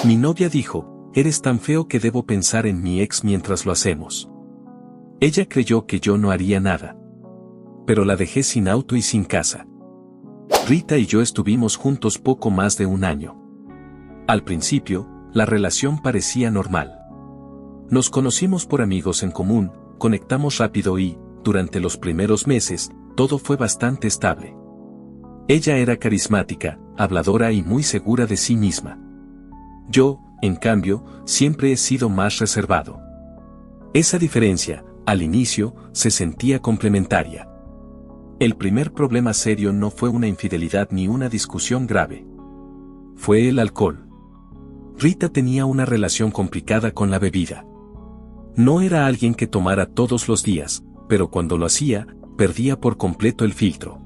Mi novia dijo, eres tan feo que debo pensar en mi ex mientras lo hacemos. Ella creyó que yo no haría nada. Pero la dejé sin auto y sin casa. Rita y yo estuvimos juntos poco más de un año. Al principio, la relación parecía normal. Nos conocimos por amigos en común, conectamos rápido y, durante los primeros meses, todo fue bastante estable. Ella era carismática, habladora y muy segura de sí misma. Yo, en cambio, siempre he sido más reservado. Esa diferencia, al inicio, se sentía complementaria. El primer problema serio no fue una infidelidad ni una discusión grave. Fue el alcohol. Rita tenía una relación complicada con la bebida. No era alguien que tomara todos los días, pero cuando lo hacía, perdía por completo el filtro.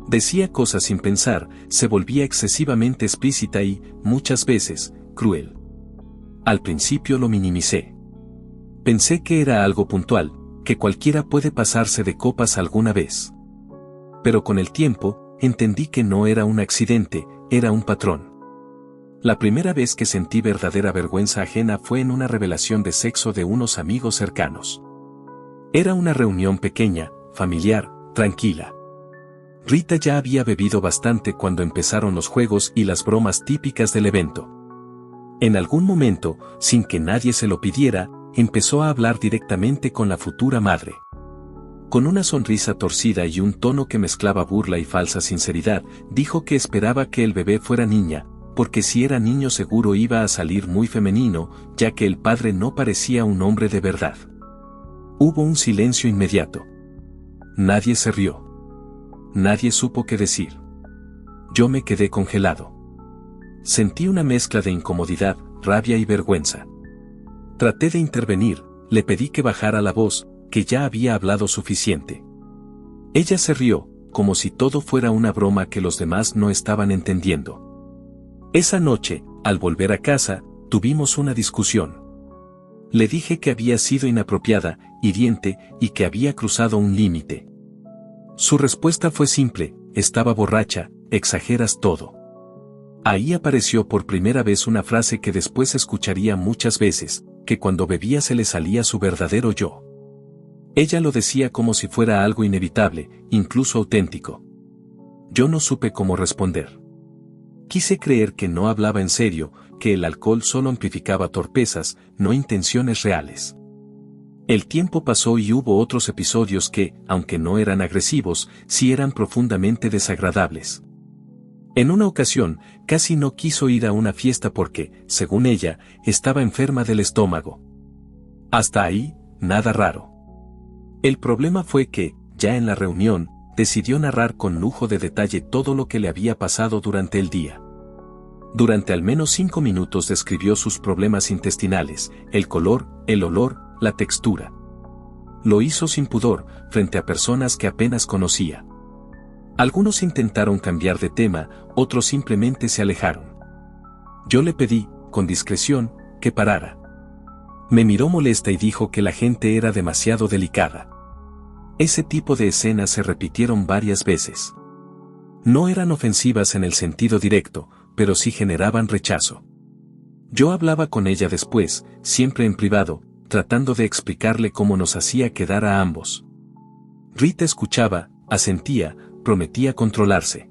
Decía cosas sin pensar, se volvía excesivamente explícita y, muchas veces, cruel. Al principio lo minimicé. Pensé que era algo puntual, que cualquiera puede pasarse de copas alguna vez. Pero con el tiempo, entendí que no era un accidente, era un patrón. La primera vez que sentí verdadera vergüenza ajena fue en una revelación de sexo de unos amigos cercanos. Era una reunión pequeña, familiar, tranquila. Rita ya había bebido bastante cuando empezaron los juegos y las bromas típicas del evento. En algún momento, sin que nadie se lo pidiera, empezó a hablar directamente con la futura madre. Con una sonrisa torcida y un tono que mezclaba burla y falsa sinceridad, dijo que esperaba que el bebé fuera niña, porque si era niño seguro iba a salir muy femenino, ya que el padre no parecía un hombre de verdad. Hubo un silencio inmediato. Nadie se rió. Nadie supo qué decir. Yo me quedé congelado. Sentí una mezcla de incomodidad, rabia y vergüenza. Traté de intervenir, le pedí que bajara la voz, que ya había hablado suficiente. Ella se rió, como si todo fuera una broma que los demás no estaban entendiendo. Esa noche, al volver a casa, tuvimos una discusión. Le dije que había sido inapropiada, hiriente, y que había cruzado un límite. Su respuesta fue simple, estaba borracha, exageras todo. Ahí apareció por primera vez una frase que después escucharía muchas veces, que cuando bebía se le salía su verdadero yo. Ella lo decía como si fuera algo inevitable, incluso auténtico. Yo no supe cómo responder. Quise creer que no hablaba en serio, que el alcohol solo amplificaba torpezas, no intenciones reales. El tiempo pasó y hubo otros episodios que, aunque no eran agresivos, sí eran profundamente desagradables. En una ocasión, casi no quiso ir a una fiesta porque, según ella, estaba enferma del estómago. Hasta ahí, nada raro. El problema fue que, ya en la reunión, decidió narrar con lujo de detalle todo lo que le había pasado durante el día. Durante al menos 5 minutos describió sus problemas intestinales, el color, el olor, la textura. Lo hizo sin pudor, frente a personas que apenas conocía. Algunos intentaron cambiar de tema, otros simplemente se alejaron. Yo le pedí, con discreción, que parara. Me miró molesta y dijo que la gente era demasiado delicada. Ese tipo de escenas se repitieron varias veces. No eran ofensivas en el sentido directo, pero sí generaban rechazo. Yo hablaba con ella después, siempre en privado, tratando de explicarle cómo nos hacía quedar a ambos. Rita escuchaba, asentía, prometía controlarse.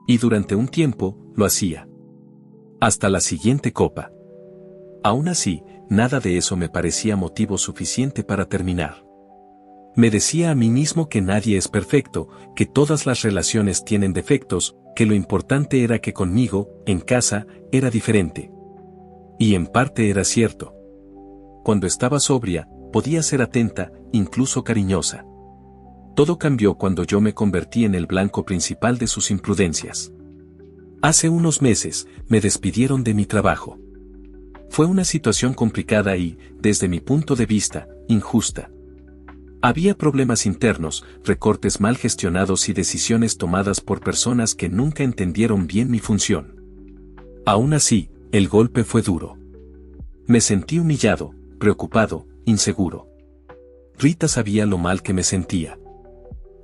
Y durante un tiempo, lo hacía. Hasta la siguiente copa. Aún así, nada de eso me parecía motivo suficiente para terminar. Me decía a mí mismo que nadie es perfecto, que todas las relaciones tienen defectos, que lo importante era que conmigo, en casa, era diferente. Y en parte era cierto. Cuando estaba sobria, podía ser atenta, incluso cariñosa. Todo cambió cuando yo me convertí en el blanco principal de sus imprudencias. Hace unos meses, me despidieron de mi trabajo. Fue una situación complicada y, desde mi punto de vista, injusta. Había problemas internos, recortes mal gestionados y decisiones tomadas por personas que nunca entendieron bien mi función. Aún así, el golpe fue duro. Me sentí humillado, preocupado, inseguro. Rita sabía lo mal que me sentía.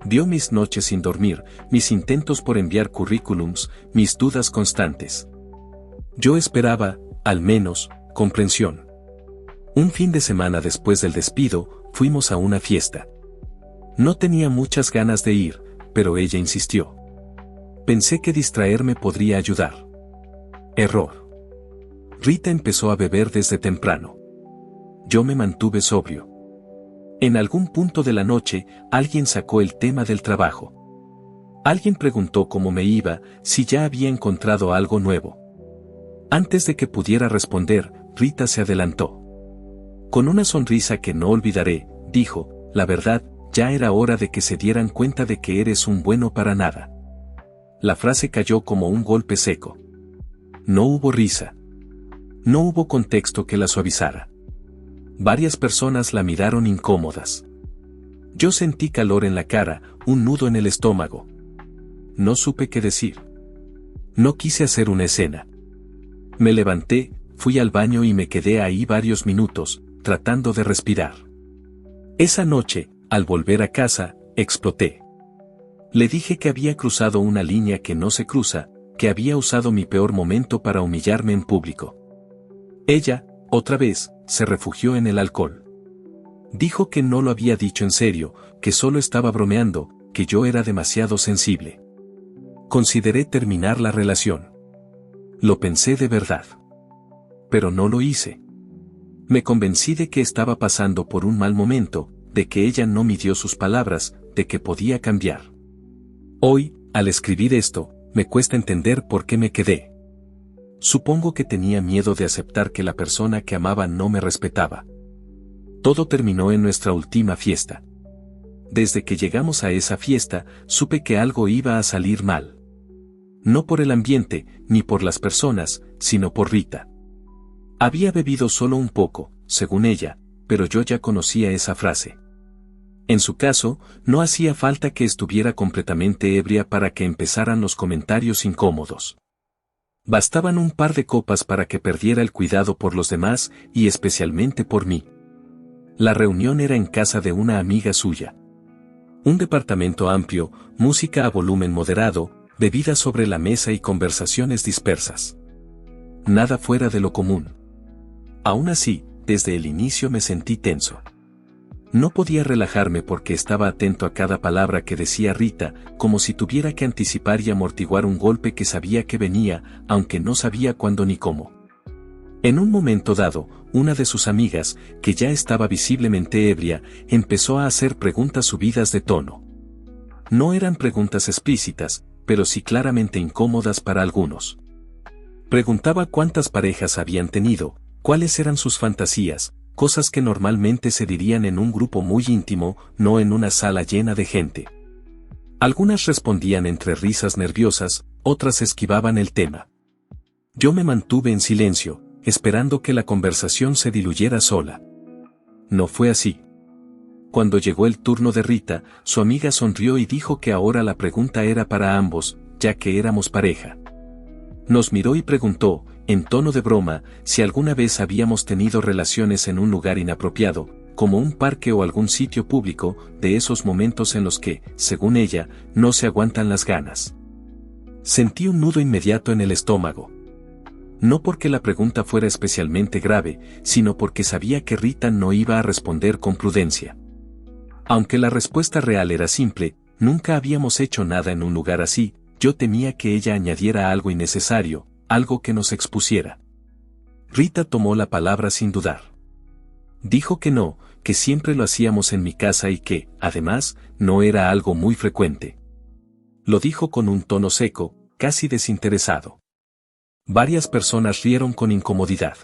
Vio mis noches sin dormir, mis intentos por enviar currículums, mis dudas constantes. Yo esperaba, al menos, comprensión. Un fin de semana después del despido, fuimos a una fiesta. No tenía muchas ganas de ir, pero ella insistió. Pensé que distraerme podría ayudar. Error. Rita empezó a beber desde temprano. Yo me mantuve sobrio. En algún punto de la noche, alguien sacó el tema del trabajo. Alguien preguntó cómo me iba, si ya había encontrado algo nuevo. Antes de que pudiera responder, Rita se adelantó. Con una sonrisa que no olvidaré, dijo, la verdad, ya era hora de que se dieran cuenta de que eres un bueno para nada. La frase cayó como un golpe seco. No hubo risa. No hubo contexto que la suavizara. Varias personas la miraron incómodas. Yo sentí calor en la cara, un nudo en el estómago. No supe qué decir. No quise hacer una escena. Me levanté, fui al baño y me quedé ahí varios minutos, tratando de respirar. Esa noche, al volver a casa, exploté. Le dije que había cruzado una línea que no se cruza, que había usado mi peor momento para humillarme en público. Ella, otra vez, se refugió en el alcohol. Dijo que no lo había dicho en serio, que solo estaba bromeando, que yo era demasiado sensible. Consideré terminar la relación. Lo pensé de verdad. Pero no lo hice. Me convencí de que estaba pasando por un mal momento, de que ella no midió sus palabras, de que podía cambiar. Hoy, al escribir esto, me cuesta entender por qué me quedé. Supongo que tenía miedo de aceptar que la persona que amaba no me respetaba. Todo terminó en nuestra última fiesta. Desde que llegamos a esa fiesta, supe que algo iba a salir mal. No por el ambiente, ni por las personas, sino por Rita. Había bebido solo un poco, según ella, pero yo ya conocía esa frase. En su caso, no hacía falta que estuviera completamente ebria para que empezaran los comentarios incómodos. Bastaban un par de copas para que perdiera el cuidado por los demás y especialmente por mí. La reunión era en casa de una amiga suya. Un departamento amplio, música a volumen moderado, bebidas sobre la mesa y conversaciones dispersas. Nada fuera de lo común. Aún así, desde el inicio me sentí tenso. No podía relajarme porque estaba atento a cada palabra que decía Rita, como si tuviera que anticipar y amortiguar un golpe que sabía que venía, aunque no sabía cuándo ni cómo. En un momento dado, una de sus amigas, que ya estaba visiblemente ebria, empezó a hacer preguntas subidas de tono. No eran preguntas explícitas, pero sí claramente incómodas para algunos. Preguntaba cuántas parejas habían tenido, cuáles eran sus fantasías, cosas que normalmente se dirían en un grupo muy íntimo, no en una sala llena de gente. Algunas respondían entre risas nerviosas, otras esquivaban el tema. Yo me mantuve en silencio, esperando que la conversación se diluyera sola. No fue así. Cuando llegó el turno de Rita, su amiga sonrió y dijo que ahora la pregunta era para ambos, ya que éramos pareja. Nos miró y preguntó, en tono de broma, si alguna vez habíamos tenido relaciones en un lugar inapropiado, como un parque o algún sitio público, de esos momentos en los que, según ella, no se aguantan las ganas. Sentí un nudo inmediato en el estómago. No porque la pregunta fuera especialmente grave, sino porque sabía que Rita no iba a responder con prudencia. Aunque la respuesta real era simple, nunca habíamos hecho nada en un lugar así, yo temía que ella añadiera algo innecesario, algo que nos expusiera. Rita tomó la palabra sin dudar. Dijo que no, que siempre lo hacíamos en mi casa y que, además, no era algo muy frecuente. Lo dijo con un tono seco, casi desinteresado. Varias personas rieron con incomodidad.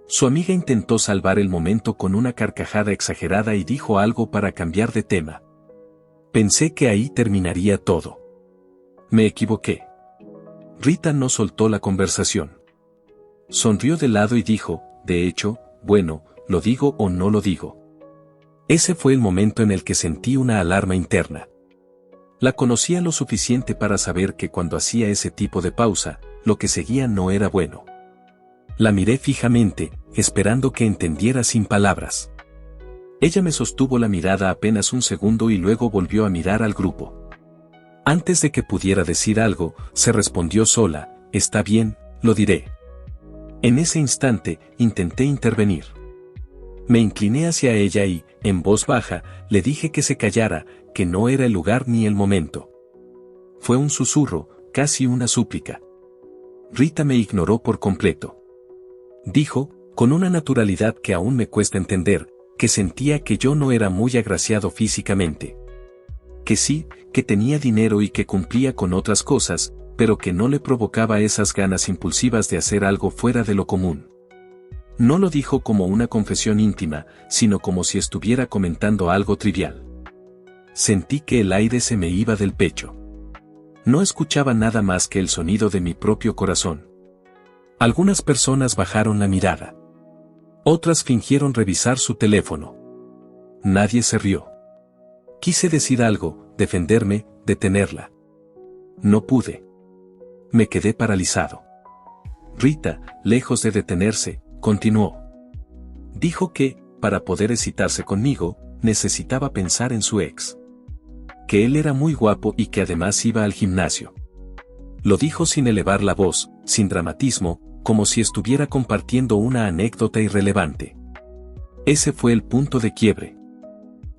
Su amiga intentó salvar el momento con una carcajada exagerada y dijo algo para cambiar de tema. Pensé que ahí terminaría todo. Me equivoqué. Rita no soltó la conversación. Sonrió de lado y dijo, de hecho, bueno, ¿lo digo o no lo digo? Ese fue el momento en el que sentí una alarma interna. La conocía lo suficiente para saber que cuando hacía ese tipo de pausa, lo que seguía no era bueno. La miré fijamente, esperando que entendiera sin palabras. Ella me sostuvo la mirada apenas un segundo y luego volvió a mirar al grupo. Antes de que pudiera decir algo, se respondió sola, está bien, lo diré. En ese instante, intenté intervenir. Me incliné hacia ella y, en voz baja, le dije que se callara, que no era el lugar ni el momento. Fue un susurro, casi una súplica. Rita me ignoró por completo. Dijo, con una naturalidad que aún me cuesta entender, que sentía que yo no era muy agraciado físicamente. Que sí, que tenía dinero y que cumplía con otras cosas, pero que no le provocaba esas ganas impulsivas de hacer algo fuera de lo común. No lo dijo como una confesión íntima, sino como si estuviera comentando algo trivial. Sentí que el aire se me iba del pecho. No escuchaba nada más que el sonido de mi propio corazón. Algunas personas bajaron la mirada. Otras fingieron revisar su teléfono. Nadie se rió. Quise decir algo, defenderme, detenerla. No pude. Me quedé paralizado. Rita, lejos de detenerse, continuó. Dijo que, para poder excitarse conmigo, necesitaba pensar en su ex. Que él era muy guapo y que además iba al gimnasio. Lo dijo sin elevar la voz, sin dramatismo, como si estuviera compartiendo una anécdota irrelevante. Ese fue el punto de quiebre.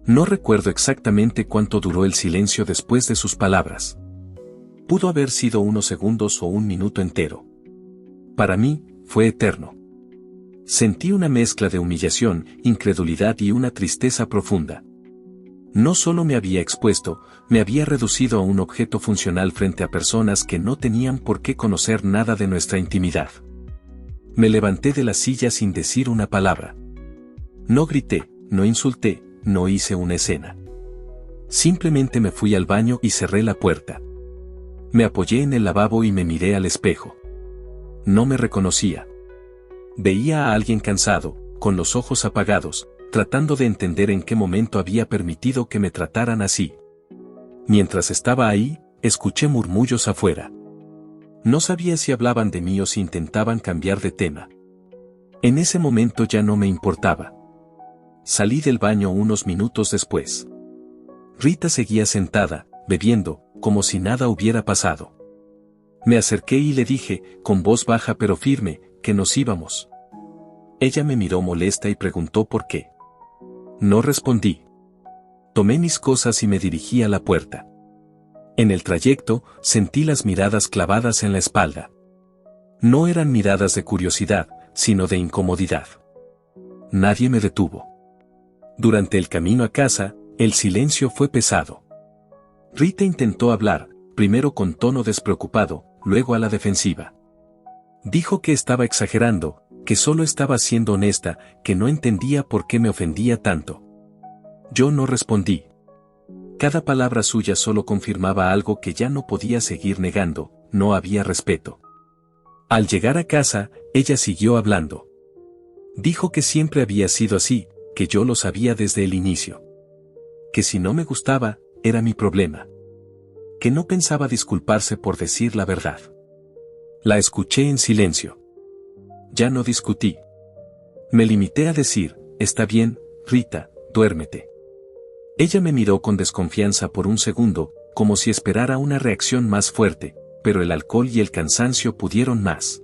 No recuerdo exactamente cuánto duró el silencio después de sus palabras. Pudo haber sido unos segundos o un minuto entero. Para mí, fue eterno. Sentí una mezcla de humillación, incredulidad y una tristeza profunda. No solo me había expuesto, me había reducido a un objeto funcional frente a personas que no tenían por qué conocer nada de nuestra intimidad. Me levanté de la silla sin decir una palabra. No grité, no insulté, no hice una escena. Simplemente me fui al baño y cerré la puerta. Me apoyé en el lavabo y me miré al espejo. No me reconocía. Veía a alguien cansado, con los ojos apagados, tratando de entender en qué momento había permitido que me trataran así. Mientras estaba ahí, escuché murmullos afuera. No sabía si hablaban de mí o si intentaban cambiar de tema. En ese momento ya no me importaba. Salí del baño unos minutos después. Rita seguía sentada, bebiendo, como si nada hubiera pasado. Me acerqué y le dije, con voz baja pero firme, que nos íbamos. Ella me miró molesta y preguntó por qué. No respondí. Tomé mis cosas y me dirigí a la puerta. En el trayecto, sentí las miradas clavadas en la espalda. No eran miradas de curiosidad, sino de incomodidad. Nadie me detuvo. Durante el camino a casa, el silencio fue pesado. Rita intentó hablar, primero con tono despreocupado, luego a la defensiva. Dijo que estaba exagerando, que solo estaba siendo honesta, que no entendía por qué me ofendía tanto. Yo no respondí. Cada palabra suya solo confirmaba algo que ya no podía seguir negando, no había respeto. Al llegar a casa, ella siguió hablando. Dijo que siempre había sido así, que yo lo sabía desde el inicio. Que si no me gustaba, era mi problema. Que no pensaba disculparse por decir la verdad. La escuché en silencio. Ya no discutí. Me limité a decir, está bien, Rita, duérmete. Ella me miró con desconfianza por un segundo, como si esperara una reacción más fuerte, pero el alcohol y el cansancio pudieron más.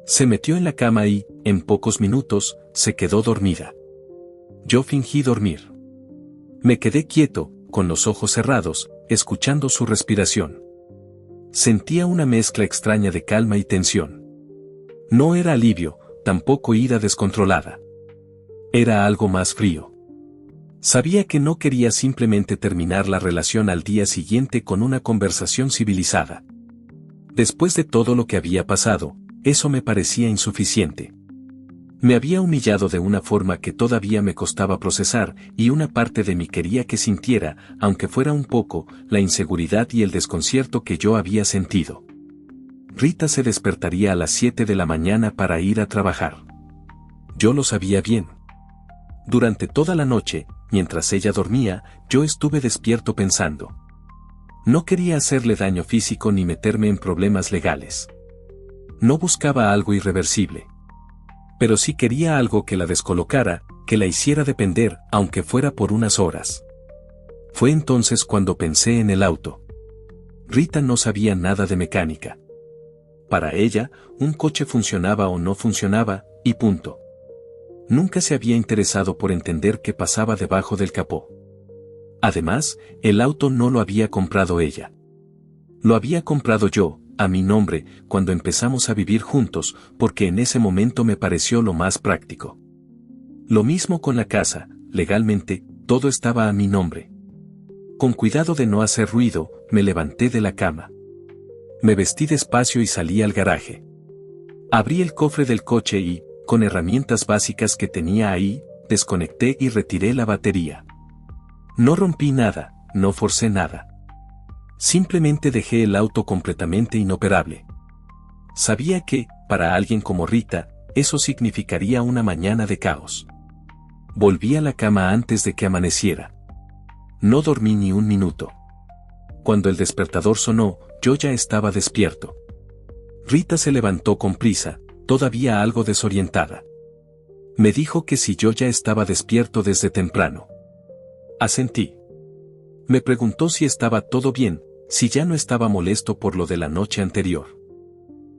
Se metió en la cama y, en pocos minutos, se quedó dormida. Yo fingí dormir. Me quedé quieto, con los ojos cerrados, escuchando su respiración. Sentía una mezcla extraña de calma y tensión. No era alivio, tampoco ira descontrolada. Era algo más frío. Sabía que no quería simplemente terminar la relación al día siguiente con una conversación civilizada. Después de todo lo que había pasado, eso me parecía insuficiente. Me había humillado de una forma que todavía me costaba procesar, y una parte de mí quería que sintiera, aunque fuera un poco, la inseguridad y el desconcierto que yo había sentido. Rita se despertaría a las 7 de la mañana para ir a trabajar. Yo lo sabía bien. Durante toda la noche, mientras ella dormía, yo estuve despierto pensando. No quería hacerle daño físico ni meterme en problemas legales. No buscaba algo irreversible. Pero sí quería algo que la descolocara, que la hiciera depender, aunque fuera por unas horas. Fue entonces cuando pensé en el auto. Rita no sabía nada de mecánica. Para ella, un coche funcionaba o no funcionaba, y punto. Nunca se había interesado por entender qué pasaba debajo del capó. Además, el auto no lo había comprado ella. Lo había comprado yo, a mi nombre, cuando empezamos a vivir juntos, porque en ese momento me pareció lo más práctico. Lo mismo con la casa, legalmente, todo estaba a mi nombre. Con cuidado de no hacer ruido, me levanté de la cama. Me vestí despacio y salí al garaje. Abrí el cofre del coche y, con herramientas básicas que tenía ahí, desconecté y retiré la batería. No rompí nada, no forcé nada. Simplemente dejé el auto completamente inoperable. Sabía que, para alguien como Rita, eso significaría una mañana de caos. Volví a la cama antes de que amaneciera. No dormí ni un minuto. Cuando el despertador sonó, yo ya estaba despierto. Rita se levantó con prisa, todavía algo desorientada. Me dijo que si yo ya estaba despierto desde temprano. Asentí. Me preguntó si estaba todo bien, si ya no estaba molesto por lo de la noche anterior.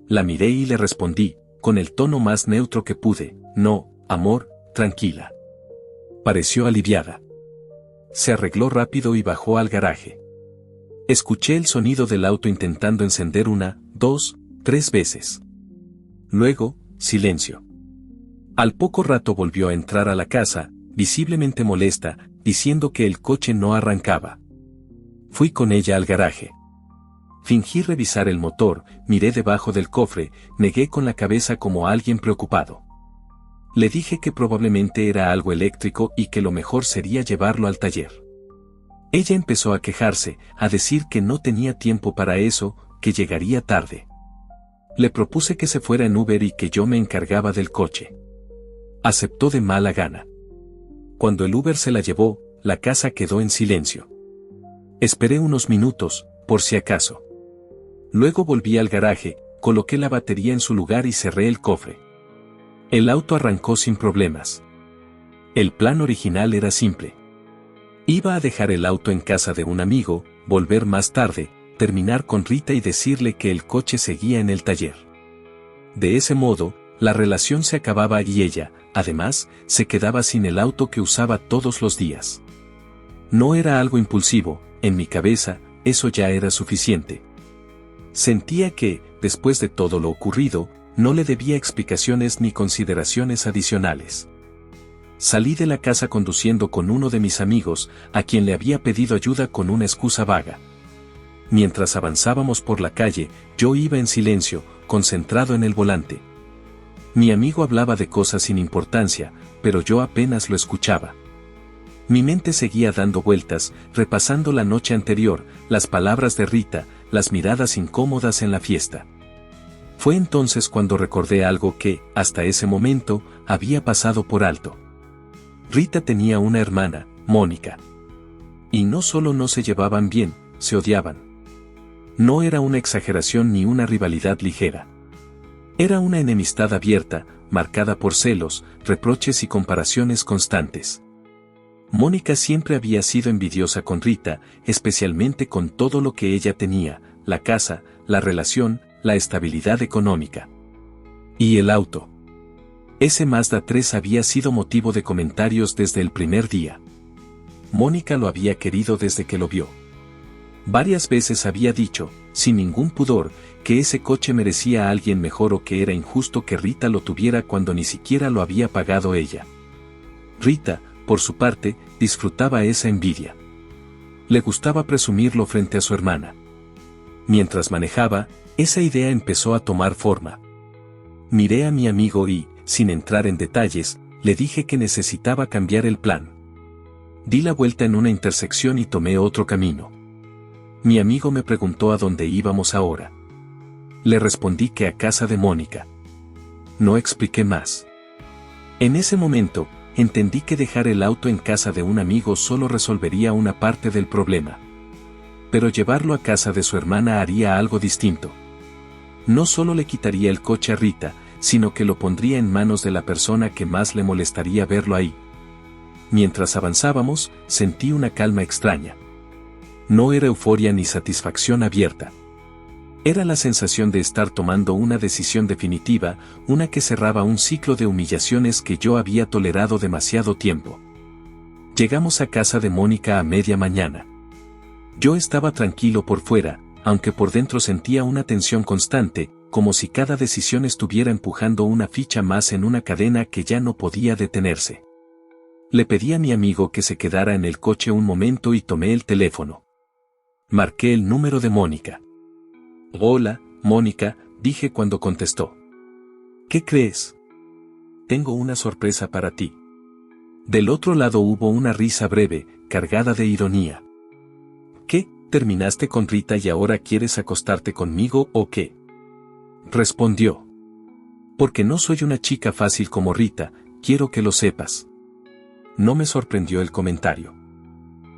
La miré y le respondí, con el tono más neutro que pude, no, amor, tranquila. Pareció aliviada. Se arregló rápido y bajó al garaje. Escuché el sonido del auto intentando encender 1, 2, 3 veces. Luego, silencio. Al poco rato volvió a entrar a la casa, visiblemente molesta, diciendo que el coche no arrancaba. Fui con ella al garaje. Fingí revisar el motor, miré debajo del cofre, negué con la cabeza como alguien preocupado. Le dije que probablemente era algo eléctrico y que lo mejor sería llevarlo al taller. Ella empezó a quejarse, a decir que no tenía tiempo para eso, que llegaría tarde. Le propuse que se fuera en Uber y que yo me encargaba del coche. Aceptó de mala gana. Cuando el Uber se la llevó, la casa quedó en silencio. Esperé unos minutos, por si acaso. Luego volví al garaje, coloqué la batería en su lugar y cerré el cofre. El auto arrancó sin problemas. El plan original era simple. Iba a dejar el auto en casa de un amigo, volver más tarde, terminar con Rita y decirle que el coche seguía en el taller. De ese modo, la relación se acababa y ella, además, se quedaba sin el auto que usaba todos los días. No era algo impulsivo, en mi cabeza, eso ya era suficiente. Sentía que, después de todo lo ocurrido, no le debía explicaciones ni consideraciones adicionales. Salí de la casa conduciendo con uno de mis amigos, a quien le había pedido ayuda con una excusa vaga. Mientras avanzábamos por la calle, yo iba en silencio, concentrado en el volante. Mi amigo hablaba de cosas sin importancia, pero yo apenas lo escuchaba. Mi mente seguía dando vueltas, repasando la noche anterior, las palabras de Rita, las miradas incómodas en la fiesta. Fue entonces cuando recordé algo que, hasta ese momento, había pasado por alto. Rita tenía una hermana, Mónica. Y no solo no se llevaban bien, se odiaban. No era una exageración ni una rivalidad ligera. Era una enemistad abierta, marcada por celos, reproches y comparaciones constantes. Mónica siempre había sido envidiosa con Rita, especialmente con todo lo que ella tenía, la casa, la relación, la estabilidad económica. Y el auto. Ese Mazda 3 había sido motivo de comentarios desde el primer día. Mónica lo había querido desde que lo vio. Varias veces había dicho, sin ningún pudor, que ese coche merecía a alguien mejor o que era injusto que Rita lo tuviera cuando ni siquiera lo había pagado ella. Rita, por su parte, disfrutaba esa envidia. Le gustaba presumirlo frente a su hermana. Mientras manejaba, esa idea empezó a tomar forma. Miré a mi amigo y, sin entrar en detalles, le dije que necesitaba cambiar el plan. Di la vuelta en una intersección y tomé otro camino. Mi amigo me preguntó a dónde íbamos ahora. Le respondí que a casa de Mónica. No expliqué más. En ese momento, entendí que dejar el auto en casa de un amigo solo resolvería una parte del problema. Pero llevarlo a casa de su hermana haría algo distinto. No solo le quitaría el coche a Rita, sino que lo pondría en manos de la persona que más le molestaría verlo ahí. Mientras avanzábamos, sentí una calma extraña. No era euforia ni satisfacción abierta. Era la sensación de estar tomando una decisión definitiva, una que cerraba un ciclo de humillaciones que yo había tolerado demasiado tiempo. Llegamos a casa de Mónica a media mañana. Yo estaba tranquilo por fuera, aunque por dentro sentía una tensión constante, como si cada decisión estuviera empujando una ficha más en una cadena que ya no podía detenerse. Le pedí a mi amigo que se quedara en el coche un momento y tomé el teléfono. Marqué el número de Mónica. Hola, Mónica, dije cuando contestó. ¿Qué crees? Tengo una sorpresa para ti. Del otro lado hubo una risa breve, cargada de ironía. ¿Qué? ¿Terminaste con Rita y ahora quieres acostarte conmigo o qué? Respondió. Porque no soy una chica fácil como Rita, quiero que lo sepas. No me sorprendió el comentario.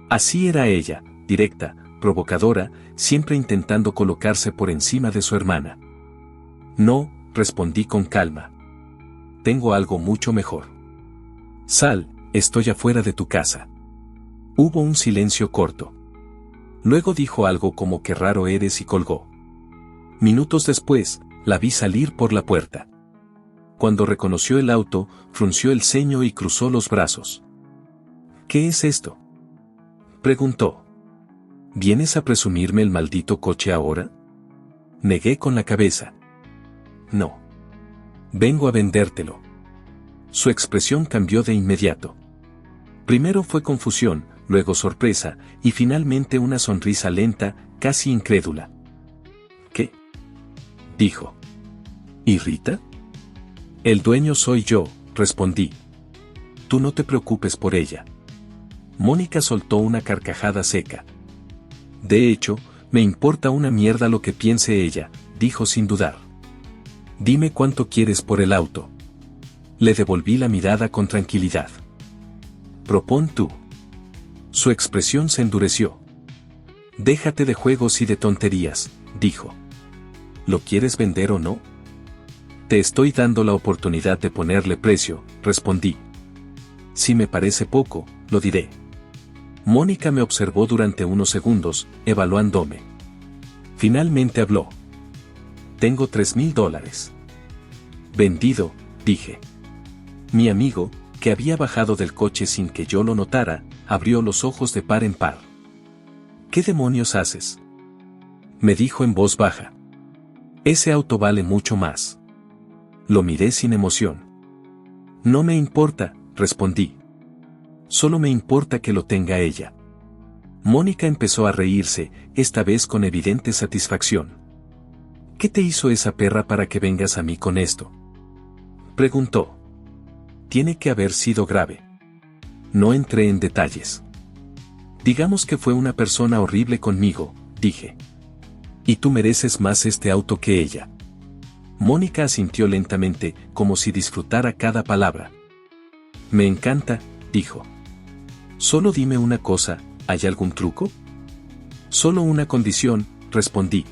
Así era ella, directa, provocadora, siempre intentando colocarse por encima de su hermana. No, respondí con calma. Tengo algo mucho mejor. Sal, estoy afuera de tu casa. Hubo un silencio corto. Luego dijo algo como qué raro eres y colgó. Minutos después, la vi salir por la puerta. Cuando reconoció el auto, frunció el ceño y cruzó los brazos. ¿Qué es esto? Preguntó. ¿Vienes a presumirme el maldito coche ahora? Negué con la cabeza. No. Vengo a vendértelo. Su expresión cambió de inmediato. Primero fue confusión, luego sorpresa, y finalmente una sonrisa lenta, casi incrédula. ¿Qué? Dijo. ¿Y Rita? El dueño soy yo, respondí. Tú no te preocupes por ella. Mónica soltó una carcajada seca. De hecho, me importa una mierda lo que piense ella, dijo sin dudar. Dime cuánto quieres por el auto. Le devolví la mirada con tranquilidad. Propón tú. Su expresión se endureció. Déjate de juegos y de tonterías, dijo. ¿Lo quieres vender o no? Te estoy dando la oportunidad de ponerle precio, respondí. Si me parece poco, lo diré. Mónica me observó durante unos segundos, evaluándome. Finalmente habló. Tengo $3,000. Vendido, dije. Mi amigo, que había bajado del coche sin que yo lo notara, abrió los ojos de par en par. ¿Qué demonios haces? Me dijo en voz baja. Ese auto vale mucho más. Lo miré sin emoción. No me importa, respondí. Solo me importa que lo tenga ella. Mónica empezó a reírse, esta vez con evidente satisfacción. ¿Qué te hizo esa perra para que vengas a mí con esto? Preguntó. Tiene que haber sido grave. No entré en detalles. Digamos que fue una persona horrible conmigo, dije. Y tú mereces más este auto que ella. Mónica asintió lentamente, como si disfrutara cada palabra. Me encanta, dijo. Solo dime una cosa, ¿hay algún truco? Solo una condición, respondí.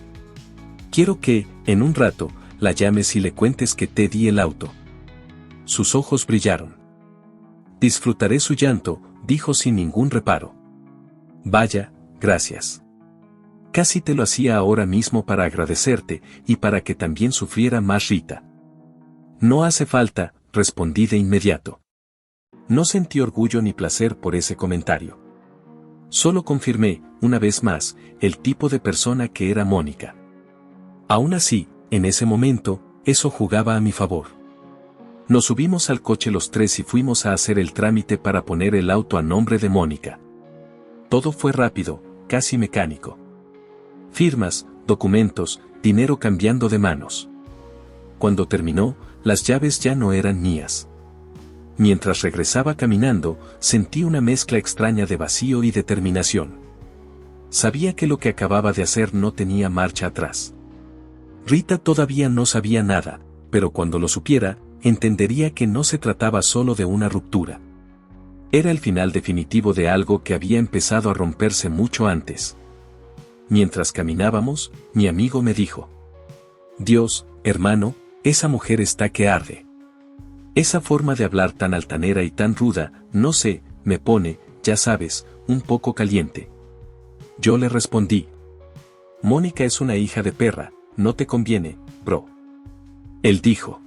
Quiero que, en un rato, la llames y le cuentes que te di el auto. Sus ojos brillaron. Disfrutaré su llanto, dijo sin ningún reparo. Vaya, gracias. Casi te lo hacía ahora mismo para agradecerte, y para que también sufriera más Rita. No hace falta, respondí de inmediato. No sentí orgullo ni placer por ese comentario. Solo confirmé, una vez más, el tipo de persona que era Mónica. Aún así, en ese momento, eso jugaba a mi favor. Nos subimos al coche los tres y fuimos a hacer el trámite para poner el auto a nombre de Mónica. Todo fue rápido, casi mecánico. Firmas, documentos, dinero cambiando de manos. Cuando terminó, las llaves ya no eran mías. Mientras regresaba caminando, sentí una mezcla extraña de vacío y determinación. Sabía que lo que acababa de hacer no tenía marcha atrás. Rita todavía no sabía nada, pero cuando lo supiera, entendería que no se trataba solo de una ruptura. Era el final definitivo de algo que había empezado a romperse mucho antes. Mientras caminábamos, mi amigo me dijo: Dios, hermano, esa mujer está que arde. Esa forma de hablar tan altanera y tan ruda, no sé, me pone, ya sabes, un poco caliente. Yo le respondí: Mónica es una hija de perra, no te conviene, bro. Él dijo.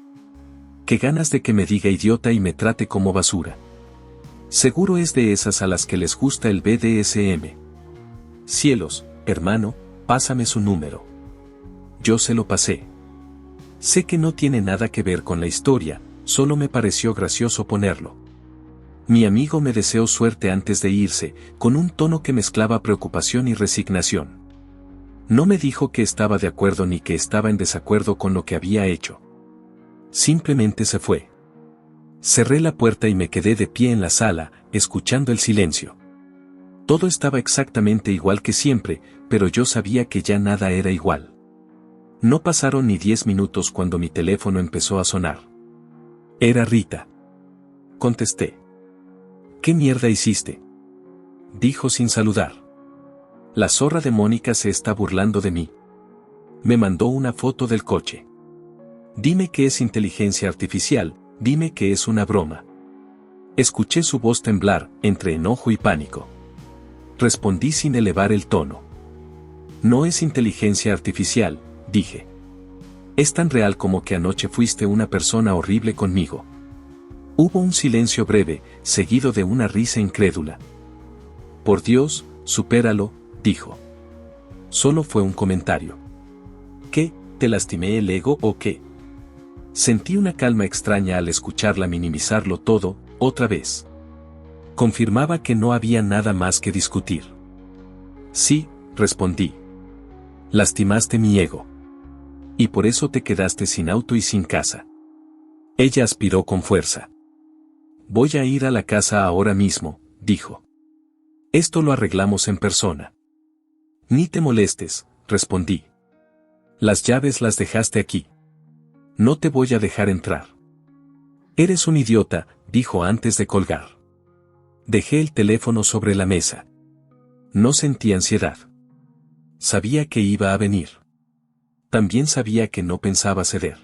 Qué ganas de que me diga idiota y me trate como basura. Seguro es de esas a las que les gusta el BDSM. Cielos, hermano, pásame su número. Yo se lo pasé. Sé que no tiene nada que ver con la historia, solo me pareció gracioso ponerlo. Mi amigo me deseó suerte antes de irse, con un tono que mezclaba preocupación y resignación. No me dijo que estaba de acuerdo ni que estaba en desacuerdo con lo que había hecho. Simplemente se fue. Cerré la puerta y me quedé de pie en la sala, escuchando el silencio. Todo estaba exactamente igual que siempre, pero yo sabía que ya nada era igual. No pasaron ni 10 minutos cuando mi teléfono empezó a sonar. Era Rita. Contesté. ¿Qué mierda hiciste?, dijo sin saludar. La zorra de Mónica se está burlando de mí. Me mandó una foto del coche. Dime que es inteligencia artificial, dime que es una broma. Escuché su voz temblar, entre enojo y pánico. Respondí sin elevar el tono. No es inteligencia artificial, dije. Es tan real como que anoche fuiste una persona horrible conmigo. Hubo un silencio breve, seguido de una risa incrédula. Por Dios, supéralo, dijo. Solo fue un comentario. ¿Qué? ¿Te lastimé el ego o qué? Sentí una calma extraña al escucharla minimizarlo todo, otra vez. Confirmaba que no había nada más que discutir. Sí, respondí. Lastimaste mi ego. Y por eso te quedaste sin auto y sin casa. Ella aspiró con fuerza. Voy a ir a la casa ahora mismo, dijo. Esto lo arreglamos en persona. Ni te molestes, respondí. Las llaves las dejaste aquí. No te voy a dejar entrar. Eres un idiota, dijo antes de colgar. Dejé el teléfono sobre la mesa. No sentí ansiedad. Sabía que iba a venir. También sabía que no pensaba ceder.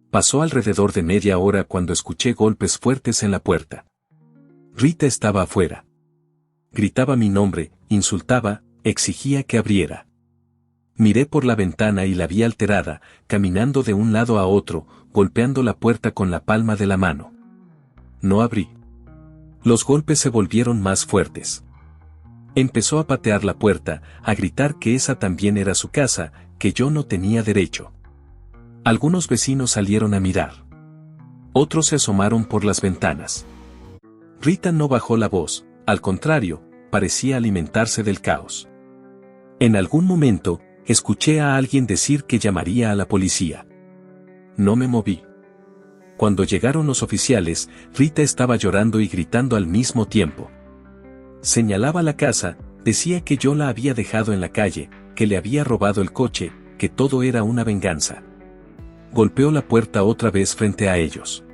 Pasó alrededor de media hora cuando escuché golpes fuertes en la puerta. Rita estaba afuera. Gritaba mi nombre, insultaba, exigía que abriera. Miré por la ventana y la vi alterada, caminando de un lado a otro, golpeando la puerta con la palma de la mano. No abrí. Los golpes se volvieron más fuertes. Empezó a patear la puerta, a gritar que esa también era su casa, que yo no tenía derecho. Algunos vecinos salieron a mirar. Otros se asomaron por las ventanas. Rita no bajó la voz, al contrario, parecía alimentarse del caos. En algún momento, escuché a alguien decir que llamaría a la policía. No me moví. Cuando llegaron los oficiales, Rita estaba llorando y gritando al mismo tiempo. Señalaba la casa, decía que yo la había dejado en la calle, que le había robado el coche, que todo era una venganza. Golpeó la puerta otra vez frente a ellos.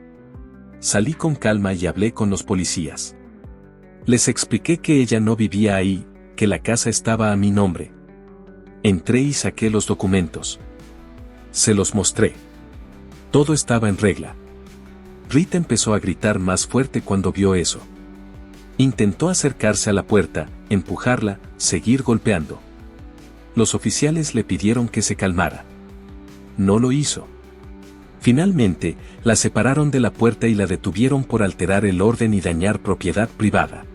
Salí con calma y hablé con los policías. Les expliqué que ella no vivía ahí, que la casa estaba a mi nombre. Entré y saqué los documentos. Se los mostré. Todo estaba en regla. Rita empezó a gritar más fuerte cuando vio eso. Intentó acercarse a la puerta, empujarla, seguir golpeando. Los oficiales le pidieron que se calmara. No lo hizo. Finalmente, la separaron de la puerta y la detuvieron por alterar el orden y dañar propiedad privada.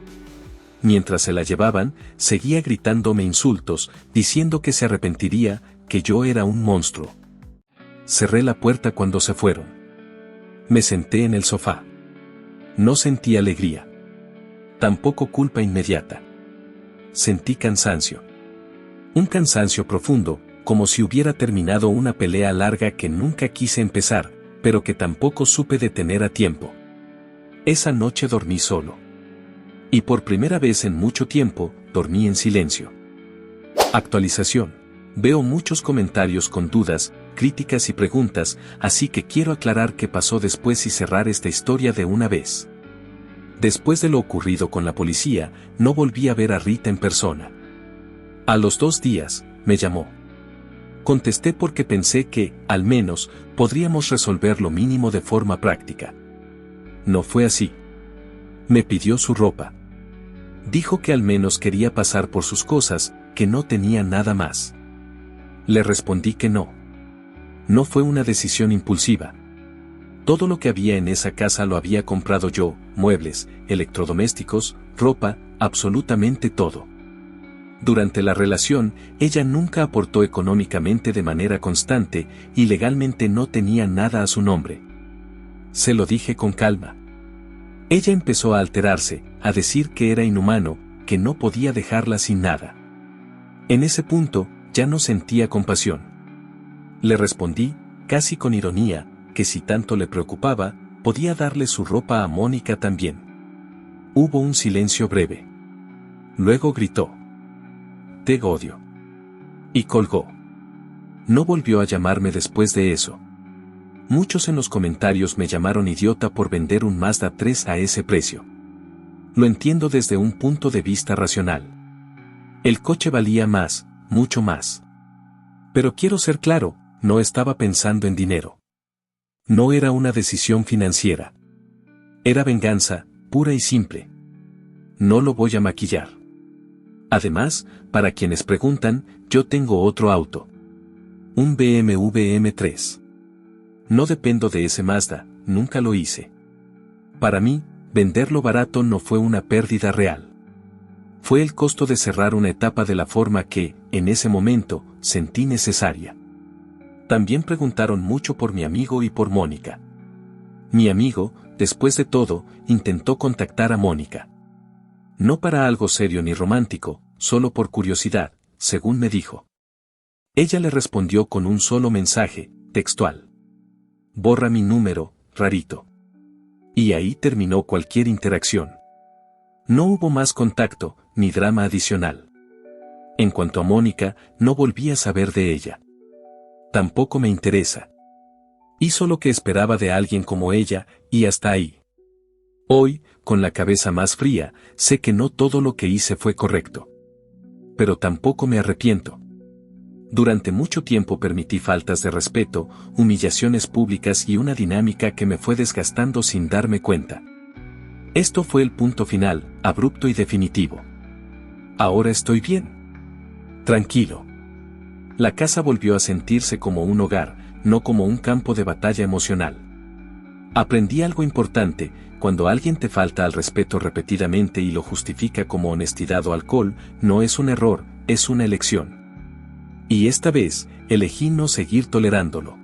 Mientras se la llevaban, seguía gritándome insultos, diciendo que se arrepentiría, que yo era un monstruo. Cerré la puerta cuando se fueron. Me senté en el sofá. No sentí alegría. Tampoco culpa inmediata. Sentí cansancio. Un cansancio profundo, como si hubiera terminado una pelea larga que nunca quise empezar, pero que tampoco supe detener a tiempo. Esa noche dormí solo. Y por primera vez en mucho tiempo, dormí en silencio. Actualización. Veo muchos comentarios con dudas, críticas y preguntas, así que quiero aclarar qué pasó después y cerrar esta historia de una vez. Después de lo ocurrido con la policía, no volví a ver a Rita en persona. A los 2 días, me llamó. Contesté porque pensé que, al menos, podríamos resolver lo mínimo de forma práctica. No fue así. Me pidió su ropa. Dijo que al menos quería pasar por sus cosas, que no tenía nada más. Le respondí que no. No fue una decisión impulsiva. Todo lo que había en esa casa lo había comprado yo, muebles, electrodomésticos, ropa, absolutamente todo. Durante la relación, ella nunca aportó económicamente de manera constante y legalmente no tenía nada a su nombre. Se lo dije con calma. Ella empezó a alterarse, a decir que era inhumano, que no podía dejarla sin nada. En ese punto, ya no sentía compasión. Le respondí, casi con ironía, que si tanto le preocupaba, podía darle su ropa a Mónica también. Hubo un silencio breve. Luego gritó: «Te odio». Y colgó. No volvió a llamarme después de eso. Muchos en los comentarios me llamaron idiota por vender un Mazda 3 a ese precio. Lo entiendo desde un punto de vista racional. El coche valía más, mucho más. Pero quiero ser claro, no estaba pensando en dinero. No era una decisión financiera. Era venganza, pura y simple. No lo voy a maquillar. Además, para quienes preguntan, yo tengo otro auto. Un BMW M3. No dependo de ese Mazda, nunca lo hice. Para mí, venderlo barato no fue una pérdida real. Fue el costo de cerrar una etapa de la forma que, en ese momento, sentí necesaria. También preguntaron mucho por mi amigo y por Mónica. Mi amigo, después de todo, intentó contactar a Mónica. No para algo serio ni romántico, solo por curiosidad, según me dijo. Ella le respondió con un solo mensaje, textual: «Borra mi número, rarito». Y ahí terminó cualquier interacción. No hubo más contacto, ni drama adicional. En cuanto a Mónica, no volví a saber de ella. Tampoco me interesa. Hizo lo que esperaba de alguien como ella, y hasta ahí. Hoy, con la cabeza más fría, sé que no todo lo que hice fue correcto. Pero tampoco me arrepiento. Durante mucho tiempo permití faltas de respeto, humillaciones públicas y una dinámica que me fue desgastando sin darme cuenta. Esto fue el punto final, abrupto y definitivo. Ahora estoy bien. Tranquilo. La casa volvió a sentirse como un hogar, no como un campo de batalla emocional. Aprendí algo importante: cuando alguien te falta al respeto repetidamente y lo justifica como honestidad o alcohol, no es un error, es una elección. Y esta vez, elegí no seguir tolerándolo.